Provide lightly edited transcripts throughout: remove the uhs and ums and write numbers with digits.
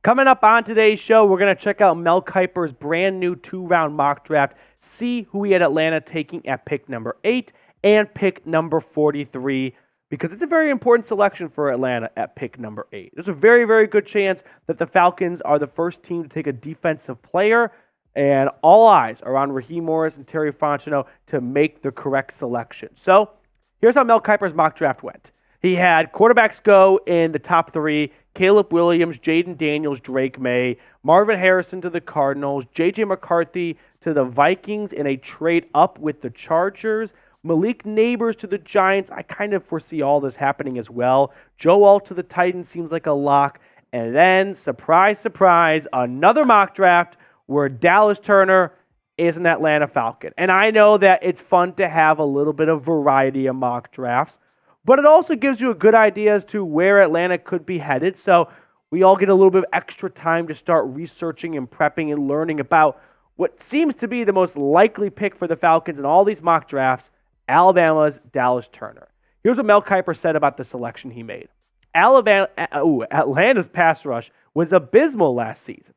Coming up on today's show, we're going to check out Mel Kiper's brand new 2-round mock draft, see who he had Atlanta taking at pick number 8 and pick number 43, because it's a very important selection for Atlanta at pick number 8. There's a very, very good chance that the Falcons are the first team to take a defensive player, and all eyes are on Raheem Morris and Terry Fontenot to make the correct selection. So here's how Mel Kiper's mock draft went. He had quarterbacks go in the top 3, Caleb Williams, Jaden Daniels, Drake May, Marvin Harrison to the Cardinals, J.J. McCarthy to the Vikings in a trade up with the Chargers, Malik Neighbors to the Giants. I kind of foresee all this happening as well. Joe Alt to the Titans seems like a lock. And then, surprise, surprise, another mock draft where Dallas Turner is an Atlanta Falcon. And I know that it's fun to have a little bit of variety of mock drafts, but it also gives you a good idea as to where Atlanta could be headed. So we all get a little bit of extra time to start researching and prepping and learning about what seems to be the most likely pick for the Falcons in all these mock drafts, Alabama's Dallas Turner. Here's what Mel Kiper said about the selection he made. Atlanta's pass rush was abysmal last season.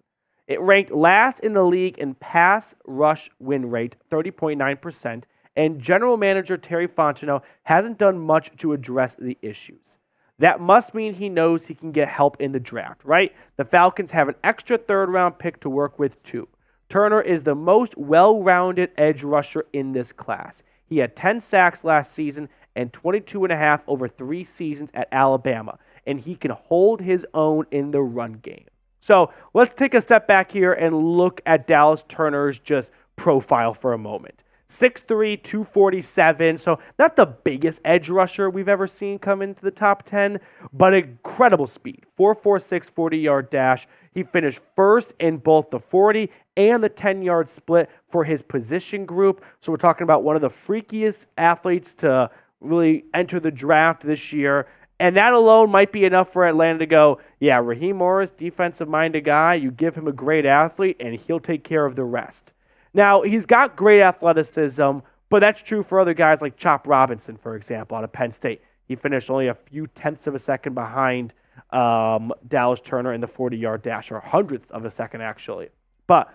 It ranked last in the league in pass rush win rate, 30.9%. And general manager Terry Fontenot hasn't done much to address the issues. That must mean he knows he can get help in the draft, right? The Falcons have an extra third-round pick to work with, too. Turner is the most well-rounded edge rusher in this class. He had 10 sacks last season and 22.5 over 3 seasons at Alabama, and he can hold his own in the run game. So let's take a step back here and look at Dallas Turner's just profile for a moment. 6'3", 247, so not the biggest edge rusher we've ever seen come into the top 10, but incredible speed. 4.46 40-yard dash. He finished first in both the 40 and the 10-yard split for his position group. So we're talking about one of the freakiest athletes to really enter the draft this year. And that alone might be enough for Atlanta to go, yeah, Raheem Morris, defensive-minded guy, you give him a great athlete, and he'll take care of the rest. Now, he's got great athleticism, but that's true for other guys like Chop Robinson, for example, out of Penn State. He finished only a few tenths of a second behind Dallas Turner in the 40-yard dash, or hundredths of a second, actually. But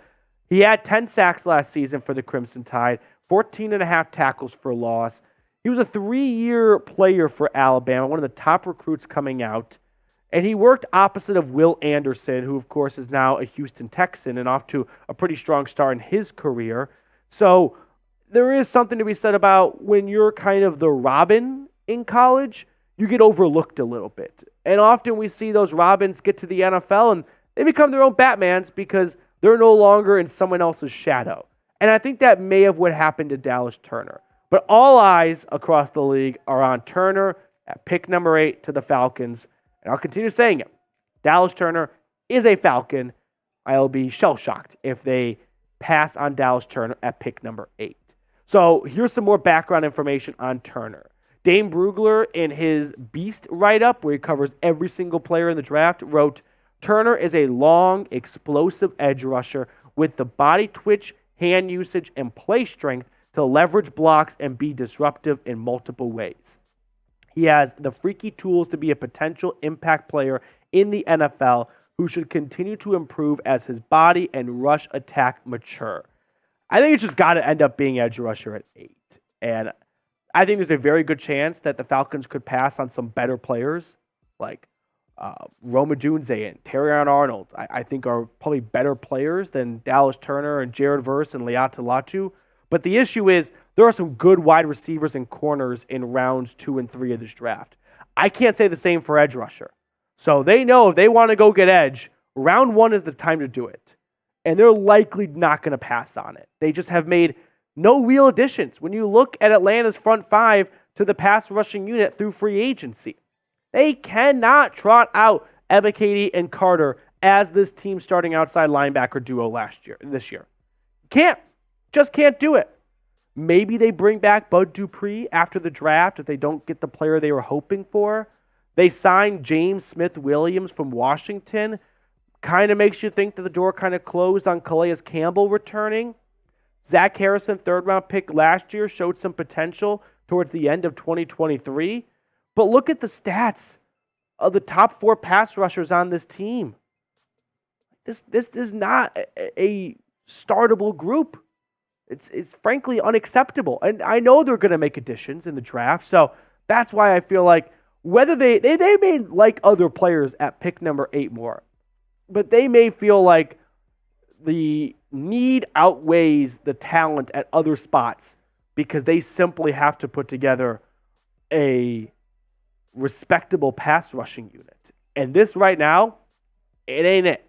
he had 10 sacks last season for the Crimson Tide, 14.5 tackles for loss. He was a 3-year player for Alabama, one of the top recruits coming out. And he worked opposite of Will Anderson, who, of course, is now a Houston Texan and off to a pretty strong start in his career. So there is something to be said about when you're kind of the Robin in college, you get overlooked a little bit. And often we see those Robins get to the NFL and they become their own Batmans because they're no longer in someone else's shadow. And I think that may have what happened to Dallas Turner. But all eyes across the league are on Turner at pick number 8 to the Falcons. And I'll continue saying it. Dallas Turner is a Falcon. I'll be shell-shocked if they pass on Dallas Turner at pick number 8. So here's some more background information on Turner. Dane Bruger, in his Beast write-up, where he covers every single player in the draft, wrote, Turner is a long, explosive edge rusher with the body twitch, hand usage, and play strength to leverage blocks and be disruptive in multiple ways. He has the freaky tools to be a potential impact player in the NFL who should continue to improve as his body and rush attack mature. I think it's just got to end up being edge rusher at 8. And I think there's a very good chance that the Falcons could pass on some better players like Rome Odunze and Terrion Arnold. I think are probably better players than Dallas Turner and Jared Verse and Leata Latu. But the issue is there are some good wide receivers and corners in rounds 2 and 3 of this draft. I can't say the same for edge rusher. So they know if they want to go get edge, round 1 is the time to do it. And they're likely not going to pass on it. They just have made no real additions. When you look at Atlanta's front 5 to the pass rushing unit through free agency, they cannot trot out Ebiketie and Carter as this team starting outside linebacker duo this year. Can't. Just can't do it. Maybe they bring back Bud Dupree after the draft if they don't get the player they were hoping for. They signed James Smith-Williams from Washington. Kind of makes you think that the door kind of closed on Calais Campbell returning. Zach Harrison, third-round pick last year, showed some potential towards the end of 2023. But look at the stats of the top 4 pass rushers on this team. This is not a startable group. It's frankly unacceptable. And I know they're going to make additions in the draft. So that's why I feel like whether they may like other players at pick number 8 more, but they may feel like the need outweighs the talent at other spots because they simply have to put together a respectable pass rushing unit. And this right now, it ain't it.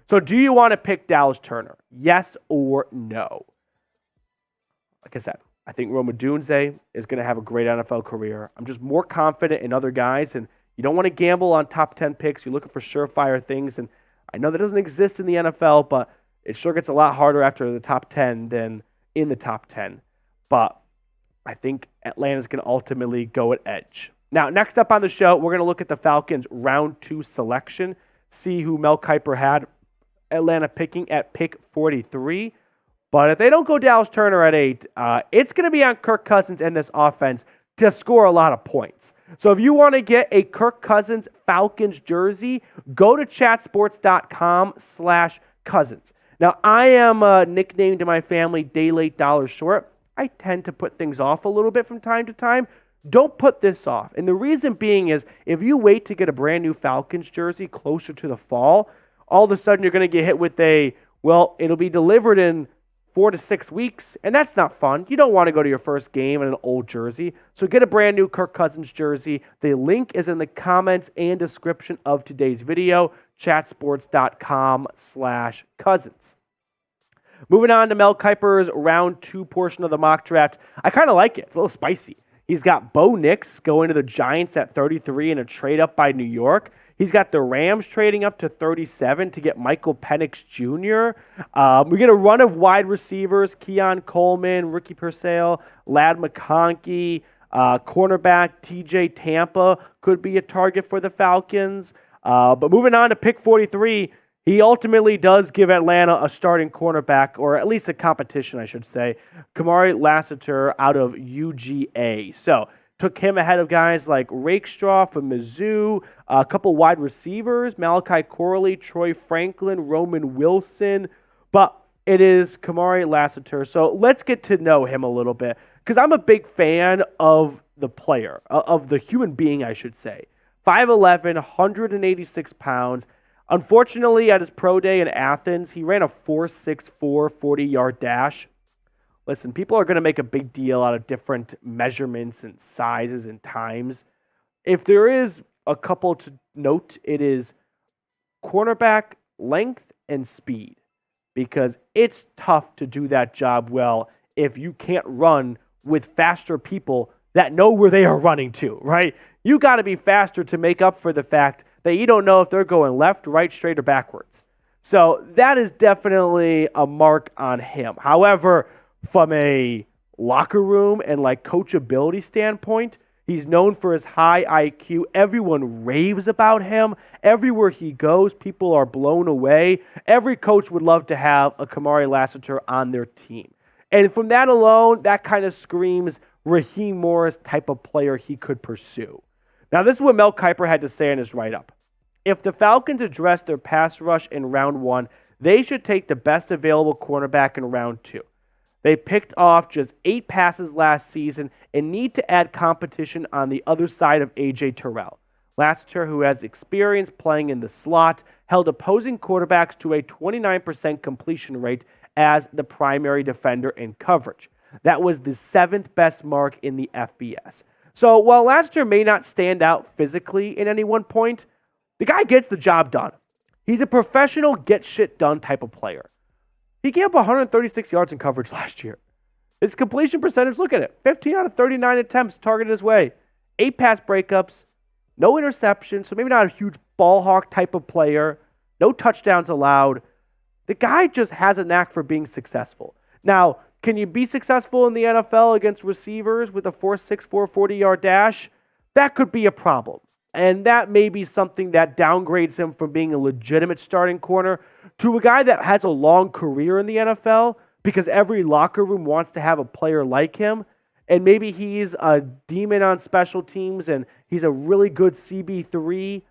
So do you want to pick Dallas Turner? Yes or no? Like I said, I think Rome Odunze is going to have a great NFL career. I'm just more confident in other guys, and you don't want to gamble on top 10 picks. You're looking for surefire things, and I know that doesn't exist in the NFL, but it sure gets a lot harder after the top 10 than in the top 10. But I think Atlanta's going to ultimately go at edge. Now, next up on the show, we're going to look at the Falcons' round 2 selection, see who Mel Kiper had Atlanta picking at pick 43. But if they don't go Dallas Turner at 8, it's going to be on Kirk Cousins and this offense to score a lot of points. So if you want to get a Kirk Cousins Falcons jersey, go to chatsports.com/Cousins. Now, I am nicknamed in my family Day Late Dollar Short. I tend to put things off a little bit from time to time. Don't put this off. And the reason being is if you wait to get a brand new Falcons jersey closer to the fall, all of a sudden you're going to get hit with it'll be delivered in 4 to 6 weeks, and that's not fun. You don't want to go to your first game in an old jersey. So get a brand new Kirk Cousins jersey. The link is in the comments and description of today's video, chatsports.com/Cousins. Moving on to Mel Kiper's round 2 portion of the mock draft. I kind of like it. It's a little spicy. He's got Bo Nix going to the Giants at 33 in a trade up by New York. He's got the Rams trading up to 37 to get Michael Penix Jr. We get a run of wide receivers, Keon Coleman, Ricky Purcell, Ladd McConkey, cornerback TJ Tampa could be a target for the Falcons. But moving on to pick 43, he ultimately does give Atlanta a starting cornerback, or at least a competition, I should say, Kamari Lassiter out of UGA. So took him ahead of guys like Rakestraw from Mizzou, a couple wide receivers, Malachi Corley, Troy Franklin, Roman Wilson. But it is Kamari Lassiter. So let's get to know him a little bit, because I'm a big fan of the player, of the human being, I should say. 5'11", 186 pounds. Unfortunately, at his pro day in Athens, he ran a 4.64 40-yard dash. Listen, people are going to make a big deal out of different measurements and sizes and times. If there is a couple to note, it is cornerback length and speed, because it's tough to do that job well if you can't run with faster people that know where they are running to, right? You got to be faster to make up for the fact that you don't know if they're going left, right, straight, or backwards. So that is definitely a mark on him. However, from a locker room and coachability standpoint, he's known for his high IQ. Everyone raves about him. Everywhere he goes, people are blown away. Every coach would love to have a Kamari Lassiter on their team. And from that alone, that kind of screams Raheem Morris type of player he could pursue. Now, this is what Mel Kiper had to say in his write-up. If the Falcons address their pass rush in round 1, they should take the best available cornerback in round 2. They picked off just 8 passes last season and need to add competition on the other side of A.J. Terrell. Lassiter, who has experience playing in the slot, held opposing quarterbacks to a 29% completion rate as the primary defender in coverage. That was the 7th best mark in the FBS. So while Lassiter may not stand out physically in any one point, the guy gets the job done. He's a professional get-shit-done type of player. He gave up 136 yards in coverage last year. His completion percentage, look at it, 15 out of 39 attempts targeted his way. 8 pass breakups, no interceptions, so maybe not a huge ball hawk type of player, no touchdowns allowed. The guy just has a knack for being successful. Now, can you be successful in the NFL against receivers with a 4.64 40-yard dash? That could be a problem. And that may be something that downgrades him from being a legitimate starting corner to a guy that has a long career in the NFL, because every locker room wants to have a player like him. and maybe he's a demon on special teams and he's a really good CB3.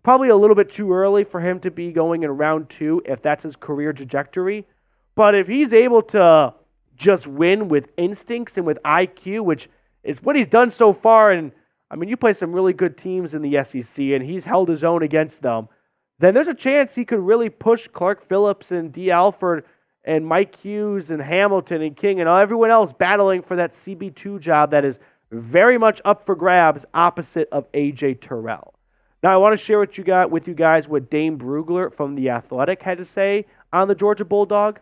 Probably a little bit too early for him to be going in round 2 if that's his career trajectory. But if he's able to just win with instincts and with IQ, which is what he's done so far, and I mean, you play some really good teams in the SEC, and he's held his own against them, then there's a chance he could really push Clark Phillips and D. Alford and Mike Hughes and Hamilton and King and everyone else battling for that CB2 job that is very much up for grabs opposite of A.J. Terrell. Now, I want to share with you guys what Dane Bruger from The Athletic had to say on the Georgia Bulldog.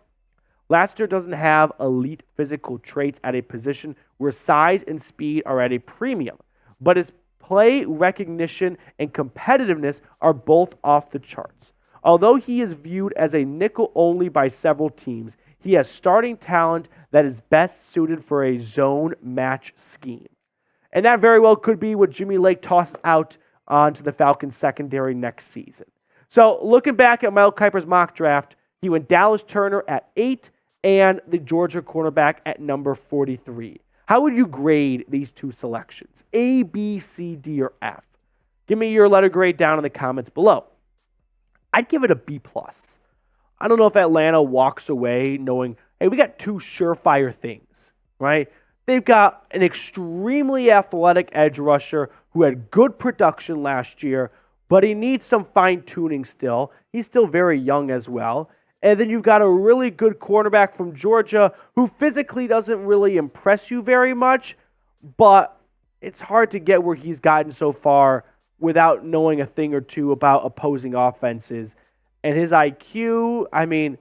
Lassiter doesn't have elite physical traits at a position where size and speed are at a premium, but his play recognition and competitiveness are both off the charts. Although he is viewed as a nickel only by several teams, he has starting talent that is best suited for a zone match scheme. And that very well could be what Jimmy Lake tosses out onto the Falcons secondary next season. So looking back at Mel Kiper's mock draft, he went Dallas Turner at 8 and the Georgia cornerback at number 43. How would you grade these two selections? A, B, C, D, or F? Give me your letter grade down in the comments below. I'd give it a B+. I don't know if Atlanta walks away knowing, hey, we got two surefire things, right? They've got an extremely athletic edge rusher who had good production last year, but he needs some fine-tuning still. He's still very young as well. And then you've got a really good cornerback from Georgia who physically doesn't really impress you very much, but it's hard to get where he's gotten so far without knowing a thing or two about opposing offenses. And his IQ, I mean,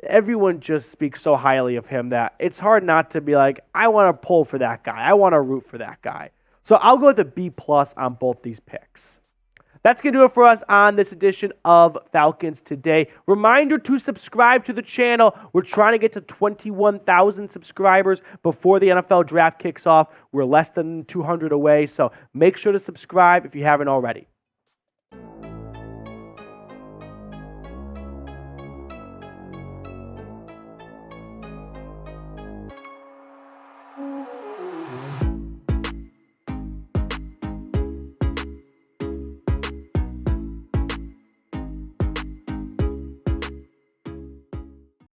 everyone just speaks so highly of him that it's hard not to be like, I want to pull for that guy. I want to root for that guy. So I'll go with a B+ on both these picks. That's going to do it for us on this edition of Falcons Today. Reminder to subscribe to the channel. We're trying to get to 21,000 subscribers before the NFL draft kicks off. We're less than 200 away, so make sure to subscribe if you haven't already.